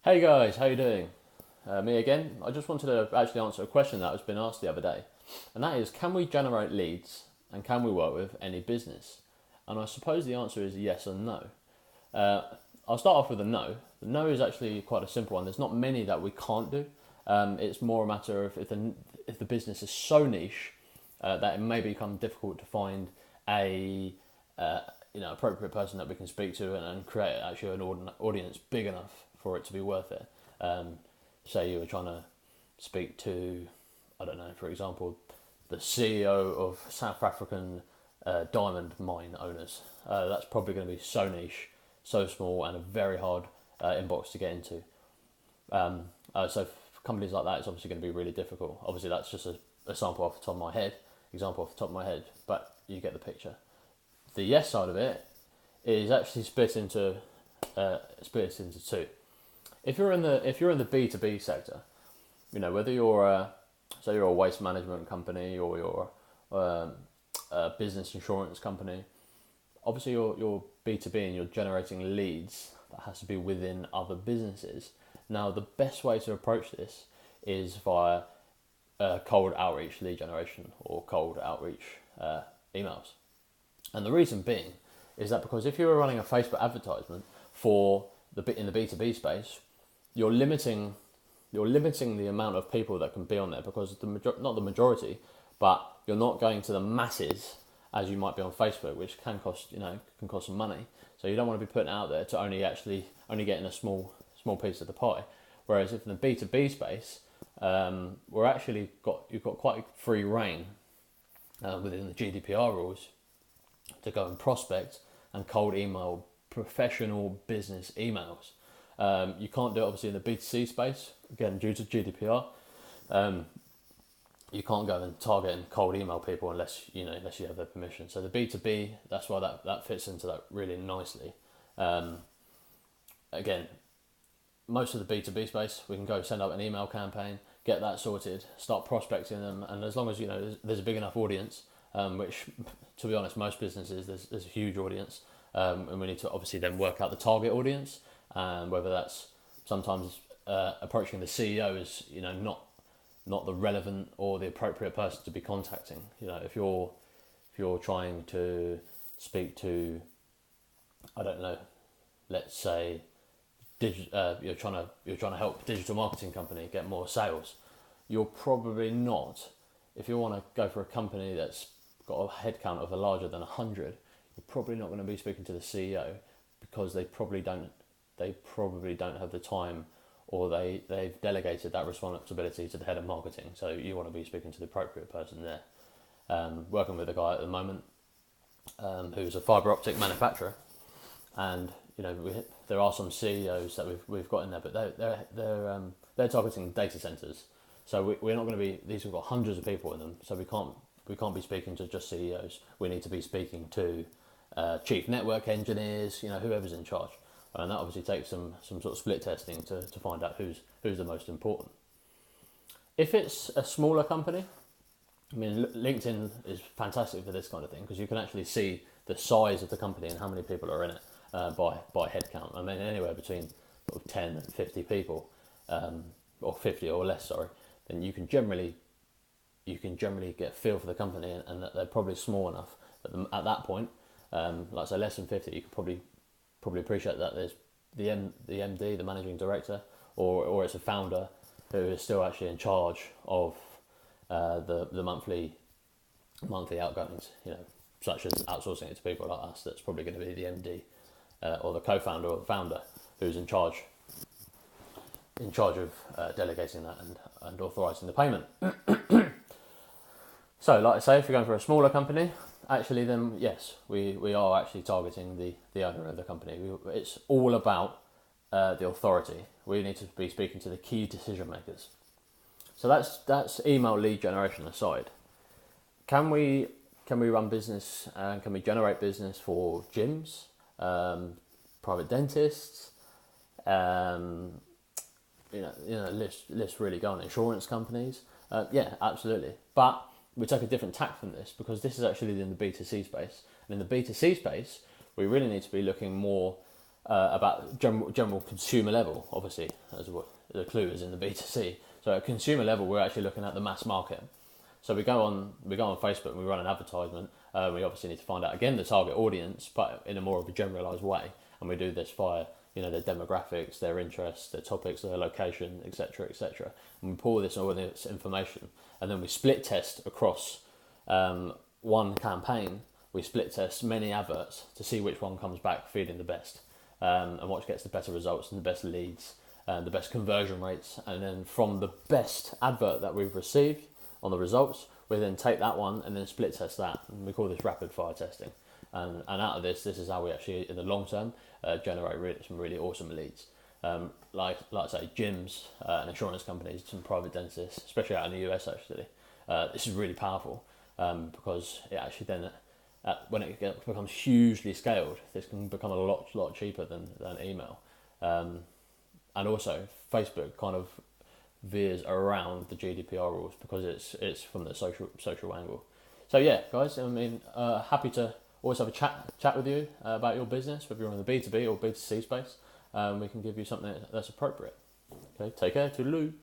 Hey guys, how you doing? Me again. I just wanted to actually answer a question that was been asked the other day, and that is, can we generate leads and can we work with any business? And I suppose the answer is yes and no. Uh, I'll start off with a no. The no is actually quite a simple one. There's not many that we can't do. It's more a matter of if the business is so niche that it may become difficult to find a appropriate person that we can speak to and create actually an audience big enough for it to be worth it. Um, Say you were trying to speak to, I don't know, for example, the CEO of South African diamond mine owners. That's probably going to be so niche, so small, and a very hard inbox to get into. So for companies like that, it's obviously going to be really difficult. Obviously, that's just a sample off the top of my head, but you get the picture. The yes side of it is actually split into two. If you're in the B2B sector, whether you're a waste management company or you're a business insurance company, obviously you're B2B and you're generating leads that has to be within other businesses. Now the best way to approach this is via cold outreach lead generation or cold outreach emails. And the reason being is that because if you were running a Facebook advertisement in the B2B space, you're limiting the amount of people that can be on there, because not the majority, but you're not going to the masses as you might be on Facebook, which can cost some money. So you don't want to be putting it out there to only getting a small piece of the pie. Whereas if in the B2B space, you've got quite free reign within the GDPR rules to go and prospect and cold email professional business emails. You can't do it obviously in the B2C space, again due to GDPR. You can't go and target and cold email people unless you have their permission. So the B2B, that's why that fits into that really nicely. Again, most of the B2B space, we can go send out an email campaign, get that sorted, start prospecting them, and as long as there's a big enough audience, which to be honest, most businesses there's a huge audience, and we need to obviously then work out the target audience, and whether that's sometimes approaching the CEO is not the relevant or the appropriate person to be contacting. If you're trying to speak to, I don't know, let's say you're trying to help a digital marketing company get more sales, you're probably not. If you want to go for a company that's got a headcount of larger than 100, you're probably not going to be speaking to the CEO, because they probably don't have the time, or they've delegated that responsibility to the head of marketing. So you want to be speaking to the appropriate person there. Working with a guy at the moment who's a fibre optic manufacturer, and there are some CEOs that we've got in there, but they're targeting data centers. So we're not going to be. These have got hundreds of people in them, so we can't be speaking to just CEOs. We need to be speaking to chief network engineers, whoever's in charge, and that obviously takes some sort of split testing to find out who's the most important. If it's a smaller company, I mean, LinkedIn is fantastic for this kind of thing, because you can actually see the size of the company and how many people are in it by headcount. I mean, anywhere between sort of 10 and 50 people, or 50 or less, sorry, then you can generally get a feel for the company, and that they're probably small enough that at that point, like I say, less than 50, you could probably appreciate that there's the MD, the managing director, or it's a founder who is still actually in charge of the monthly outgoings, such as outsourcing it to people like us. That's probably going to be the MD or the co-founder or the founder who's in charge of delegating that and authorising the payment. So, like I say, if you're going for a smaller company, actually, then yes, we are actually targeting the owner of the company. It's all about the authority. We need to be speaking to the key decision makers. So that's email lead generation aside. Can we run business and can we generate business for gyms, private dentists, list really go on, insurance companies? Yeah, absolutely. But we take a different tack from this, because this is actually in the B2C space. And in the B2C space, we really need to be looking more about general consumer level, obviously, as what the clue is in the B2C. So at consumer level, we're actually looking at the mass market. So we go on Facebook and we run an advertisement. We obviously need to find out again the target audience, but in a more of a generalised way. And we do this via their demographics, their interests, their topics, their location, etc., etc. And we pull all this information, and then we split test across one campaign. We split test many adverts to see which one comes back feeding the best, and what gets the better results and the best leads, the best conversion rates. And then from the best advert that we've received on the results, we then take that one and then split test that. And we call this rapid fire testing. And out of this is how we actually, in the long term, generate some really awesome leads. Like I say, gyms and insurance companies, some private dentists, especially out in the US actually. This is really powerful because it actually then, when it becomes hugely scaled, this can become a lot cheaper than email. And also, Facebook kind of veers around the GDPR rules because it's from the social angle. So yeah, guys, I mean, happy to always have a chat with you about your business, whether you're in the B2B or B2C space. We can give you something that's appropriate. Okay, take care, toodaloo.